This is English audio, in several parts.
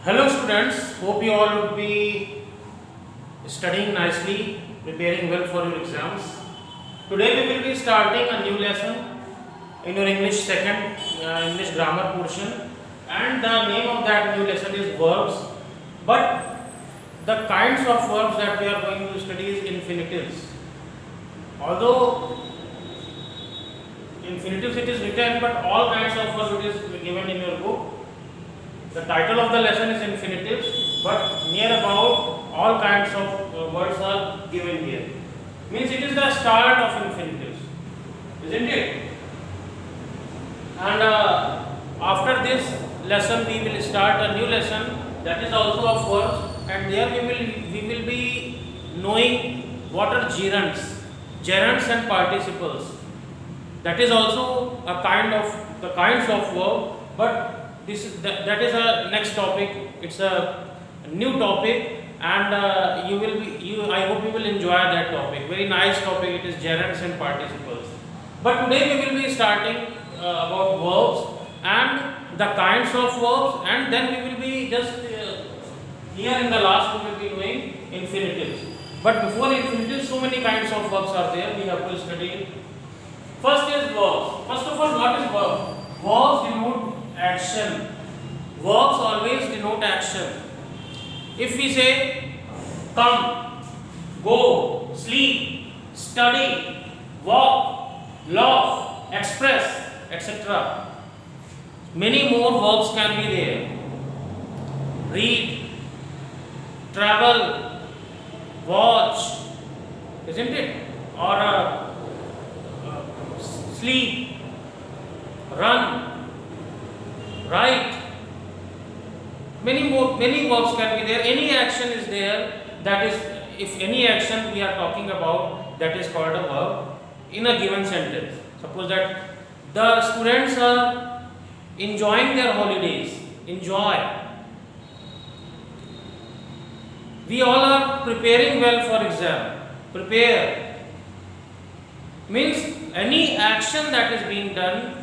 Hello students, hope you all would be studying nicely, preparing well for your exams. Today we will be starting a new lesson in your English second English grammar portion, and the name of that new lesson is verbs. But the kinds of verbs that we are going to study is infinitives. Although infinitives it is written, but all kinds of verbs it is given in your book. The title of the lesson is infinitives, but near about all kinds of words are given here. Means it is the start of infinitives, isn't it? And after this lesson, we will start a new lesson that is also of verbs, and there we will be knowing what are gerunds and participles. That is also a kind of the kinds of verb, but that is a next topic. It's a new topic, and I hope you will enjoy that topic. Very nice topic. It is gerunds and participles. But today we will be starting about verbs and the kinds of verbs, and then we will be just here in the last we will be doing infinitives. But before infinitives, so many kinds of verbs are there. We have to study. First is verbs. First of all, what is verb? Verbs denote action. Verbs always denote action. If we say come, go, sleep, study, walk, laugh, express, etc. Many more verbs can be there. Read, travel, watch, isn't it? Or sleep, run, write. Many verbs can be there. Any action is there. That is, if any action we are talking about, that is called a verb in a given sentence. Suppose that the students are enjoying their holidays. Enjoy. We all are preparing well for exam. Prepare. Means any action that is being done.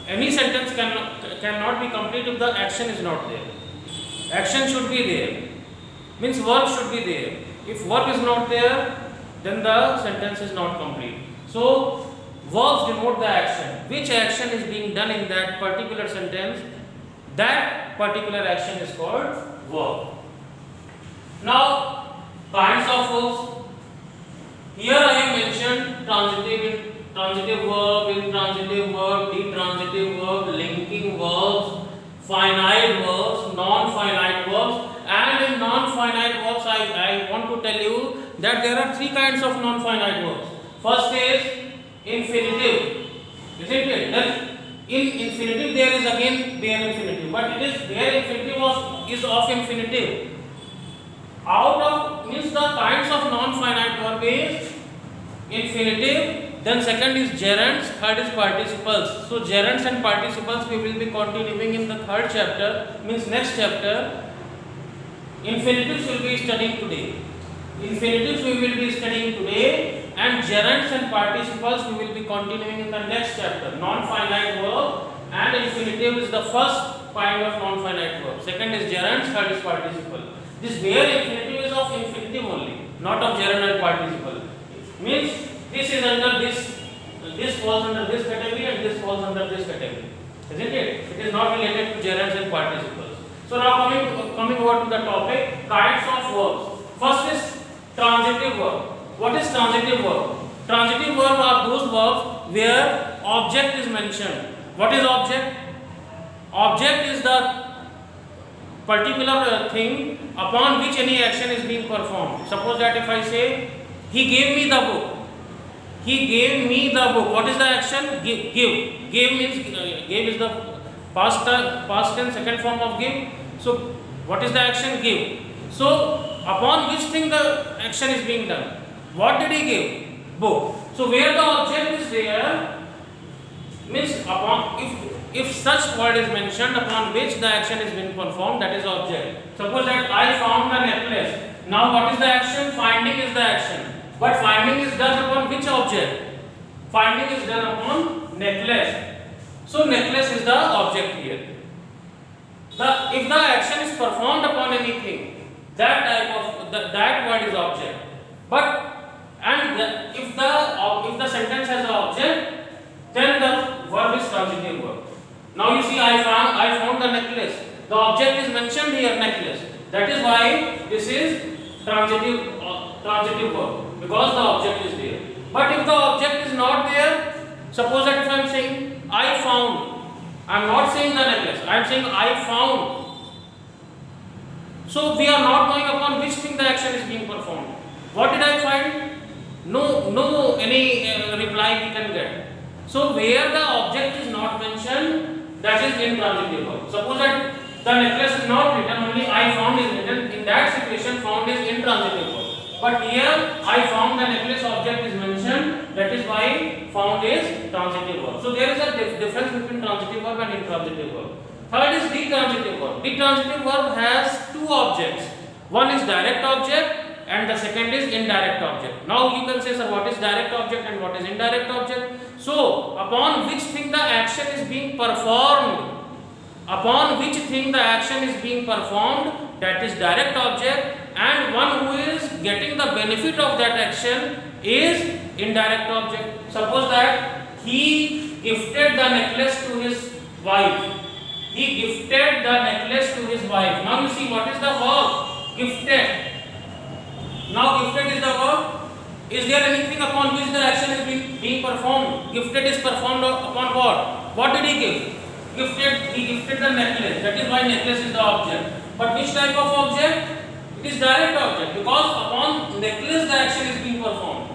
Any sentence cannot be complete if the action is not there. Action should be there. Means verb should be there. If verb is not there, then the sentence is not complete. So, verbs denote the action. Which action is being done in that particular sentence, that particular action is called verb. Now, kinds of verbs. Here I have mentioned transitive verb, intransitive verb, detransitive verb, linking verbs, finite verbs, non-finite verbs, and in non-finite verbs I want to tell you that there are three kinds of non-finite verbs. First is infinitive, isn't it? Then in infinitive there is again bare infinitive, but it is bare infinitive is of infinitive. Out of means the kinds of non-finite verb is infinitive. Then second is gerunds, third is participles. So gerunds and participles we will be continuing in the third chapter, means next chapter. Infinitives we will be studying today. Infinitives we will be studying today, and gerunds and participles we will be continuing in the next chapter. Non-finite verb and infinitive is the first kind of non-finite verb. Second is gerunds, third is participle. This bare infinitive is of infinitive only, not of gerund and participle. Means this is under this falls under this category and this falls under this category, isn't it? It is not related to gerunds and participles. So now coming over to the topic, kinds of verbs. First is transitive verb. What is transitive verb? Transitive verb are those verbs where object is mentioned. What is object? Object is the particular thing upon which any action is being performed. Suppose that if I say he gave me the book. He gave me the book. What is the action? Give. Give means give is the past tense, second form of give. So what is the action? Give. So upon which thing the action is being done? What did he give? Book. So where the object is there means upon if such word is mentioned upon which the action is being performed, that is object. Suppose that I found a necklace. Now what is the action? Finding is the action. But finding is done upon which object? Finding is done upon necklace. So necklace is the object here. if the action is performed upon anything, that type of that word is object. But if the sentence has an object, then the verb is transitive verb. Now you see, I found the necklace. The object is mentioned here, necklace. That is why this is transitive verb, because the object is there. But if the object is not there, suppose that if I am saying I found, I am not saying the necklace, I am saying I found. So we are not knowing upon which thing the action is being performed. What did I find? No any reply we can get. So where the object is not mentioned, that is intransitive verb. Suppose that the necklace is not written, only I found is written. In that situation, found is intransitive verb. But here I found the necklace, object is mentioned. That is why found is transitive verb. So there is a difference between transitive verb and intransitive verb. Third is detransitive verb. Detransitive verb has two objects. One is direct object and the second is indirect object. Now you can say, sir, what is direct object and what is indirect object? So upon which thing the action is being performed, that is direct object, and one who is getting the benefit of that action is indirect object. Suppose that he gifted the necklace to his wife. Now you see, what is the verb? Gifted. Now gifted is the verb. Is there anything upon which the action is being performed? Gifted is performed upon what? What did he give? He gifted the necklace. That is why necklace is the object. But which type of object? It is direct object, because upon necklace the action is being performed.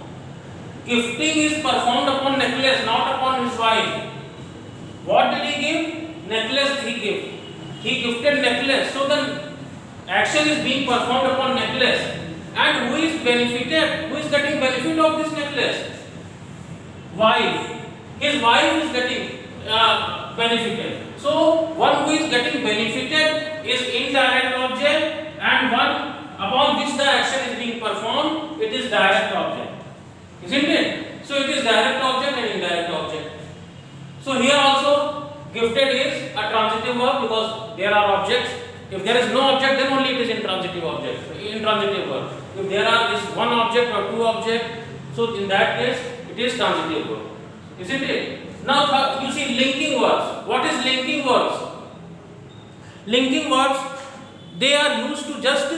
Gifting is performed upon necklace, not upon his wife. What did he give? Necklace he gave. He gifted necklace. So the action is being performed upon necklace. And who is benefited? Who is getting benefit of this necklace? Wife. His wife is getting benefited. So one who is getting benefited is indirect object, and one upon which the action is being performed, it is direct object. Isn't it? So it is direct object and indirect object. So here also gifted is a transitive verb, because there are objects. If there is no object, then only it is intransitive verb. If there are this one object or two objects, so in that case it is transitive verb. Isn't it? Now you see linking words. What is linking words? Linking words, they are used to just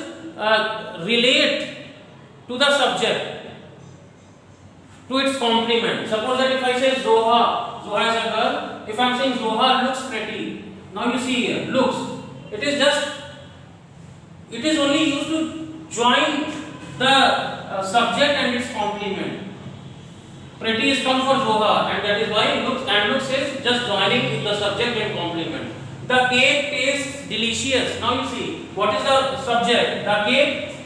relate to the subject, to its complement. Suppose that if I say Zoha is a girl. If I am saying Zoha looks pretty. Now you see here, looks. It is only used to join the subject and its complement. Pretty is come for Zoha, and that is why looks is just joining the subject and complement. The cake tastes delicious. Now you see, what is the subject? The cake,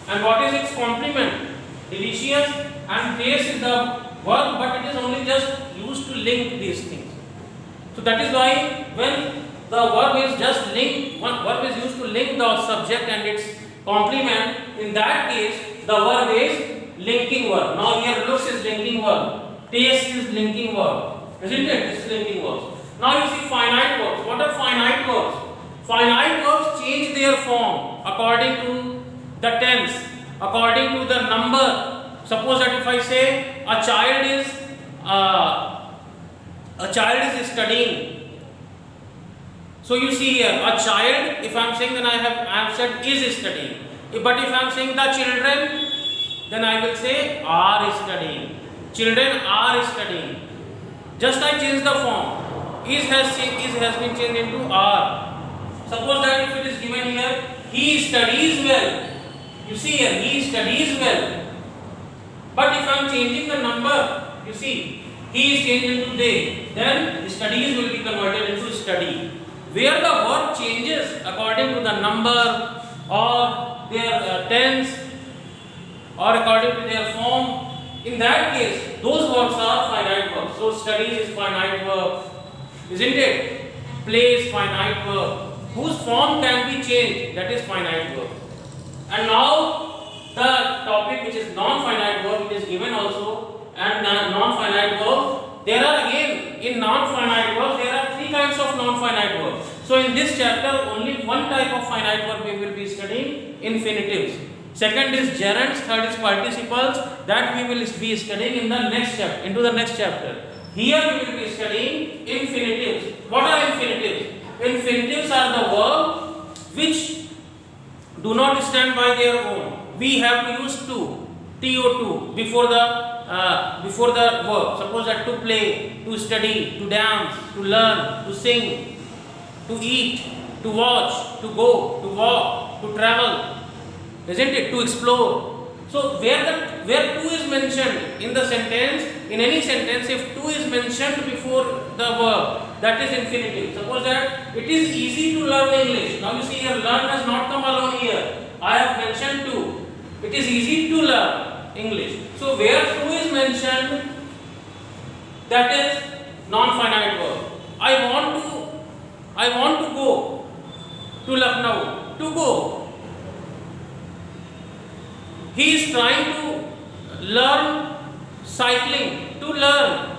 and what is its complement? Delicious, and taste is the verb, but it is only just used to link these things. So that is why when the verb is just linked, one verb is used to link the subject and its complement. In that case, the verb is linking verb. Now here looks is linking verb, taste is linking verb, isn't it? This is linking verbs. Now you see finite verbs. What are finite verbs? Finite verbs change their form according to the tense, according to the number. Suppose that if I say a child is studying. So you see here, a child, if I am saying, then I have said is studying. But if I am saying the children, then I will say are studying. Children are studying. Just I change the form. Is has been changed into are. Suppose that if it is given here, he studies well. You see here, he studies well. But if I am changing the number, you see, he is changed into they, then studies will be converted into study. Where the verb changes according to the number or their tense or according to their form, in that case, those verbs are finite verbs. So studies is finite verb, isn't it? Play is finite verb, whose form can be changed, that is finite verb. And now the topic which is non-finite verb, it is given also, and non-finite verb. There are again in non-finite verbs, there are three kinds of non-finite verbs. So in this chapter only one type of finite verb we will be studying, infinitives. Second is gerunds, third is participles, that we will be studying in the next chapter, into the next chapter. Here we will be studying infinitives. What are infinitives? Infinitives are the verbs which do not stand by their own. We have to use to before the verb. Suppose that to play, to study, to dance, to learn, to sing, to eat, to watch, to go, to walk, to travel, isn't it? To explore. So where to is mentioned in the sentence, in any sentence, if to is mentioned before the verb, that is infinitive. Suppose that it is easy to learn English. Now you see here, learn has not come along here. I have mentioned to. It is easy to learn English. So where to is mentioned, that is non-finite verb. I want to go to Lucknow. To go. He is trying to learn cycling. To learn.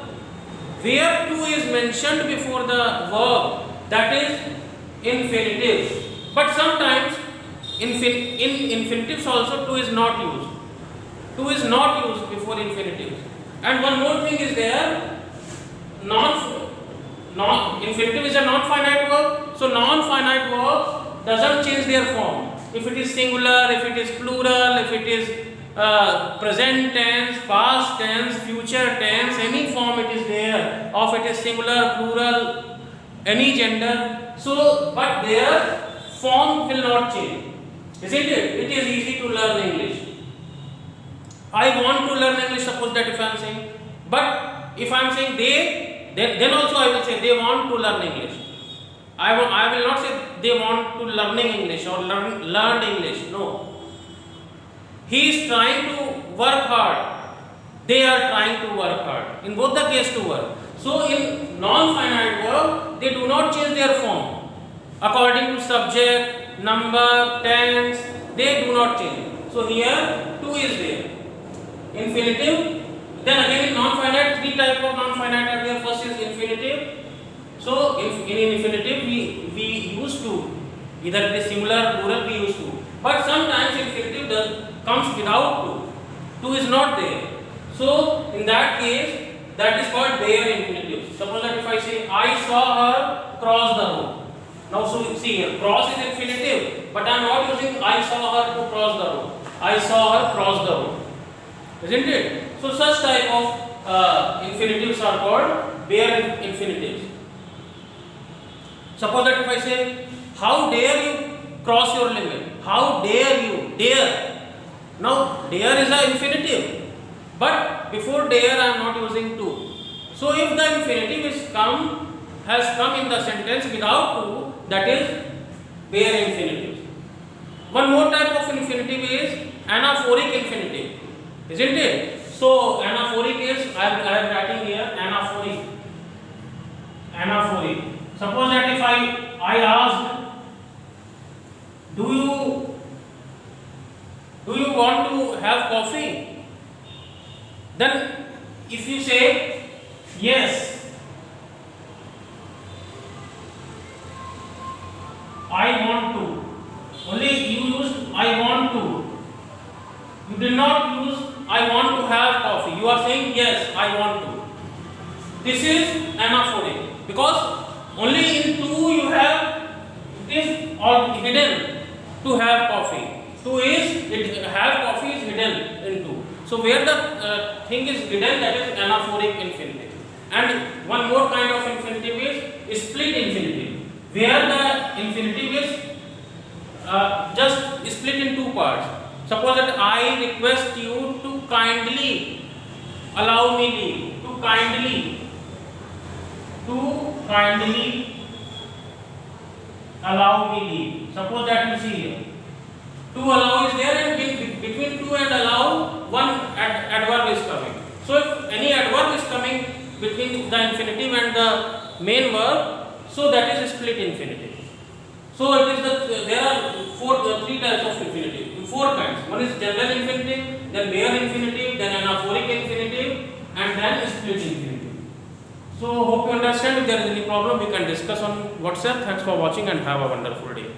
Where to is mentioned before the verb, that is infinitive. But sometimes in infinitives also to is not used. To is not used before infinitives. And one more thing is there. Infinitive is a non-finite verb. So non-finite verbs doesn't change their form. If it is singular, if it is plural, if it is present tense, past tense, future tense, any form it is there, of it is singular, plural, any gender. So, but their form will not change, isn't it? It is easy to learn English. I want to learn English, suppose that if I am saying, but if I am saying they, then also I will say they want to learn English. I will not say they want to learning English or learned English. No. He is trying to work hard. They are trying to work hard. In both the case to work. So in non-finite verb, they do not change their form. According to subject, number, tense, they do not change. So here to is there. Infinitive. Then again in non-finite, three types of non-finite are there. First is infinitive. So in infinitive we use to. Either it is singular, plural, we use to. But sometimes infinitive comes without to. To is not there. So in that case, that is called bare infinitive. Suppose that if I say I saw her cross the road. Now so you see here, cross is infinitive, but I am not using I saw her to cross the road. I saw her cross the road. Isn't it? So such type of infinitives are called bare infinitives. Suppose that if I say, how dare you cross your limit? How dare you? Dare. Now, dare is an infinitive. But before dare, I am not using to. So, if the infinitive has come in the sentence without to, that is bare infinitive. One more type of infinitive is anaphoric infinitive. Isn't it? So, anaphoric is, I am writing here, anaphoric. Anaphoric. Suppose that if I asked, do you want to have coffee? Then if you say yes, I want to. Only you used I want to. You did not use I want to have coffee. You are saying yes, I want to. This is anaphoric because only in to you have it is all hidden to have coffee. To is it have coffee is hidden in to. So where the thing is hidden, that is anaphoric infinitive. And one more kind of infinitive is split infinitive, where the infinitive is just split in two parts. Suppose that I request you to kindly allow me leave. To kindly allow me leave. Suppose that you see here. To allow is there, and between to and allow one adverb is coming. So if any adverb is coming between the infinitive and the main verb, so that is a split infinitive. So it is there are three types of infinitive, four kinds. One is general infinitive, then bare infinitive, then anaphoric infinitive, and then split infinitive. So hope you understand. If there is any problem, we can discuss on WhatsApp. Thanks for watching and have a wonderful day.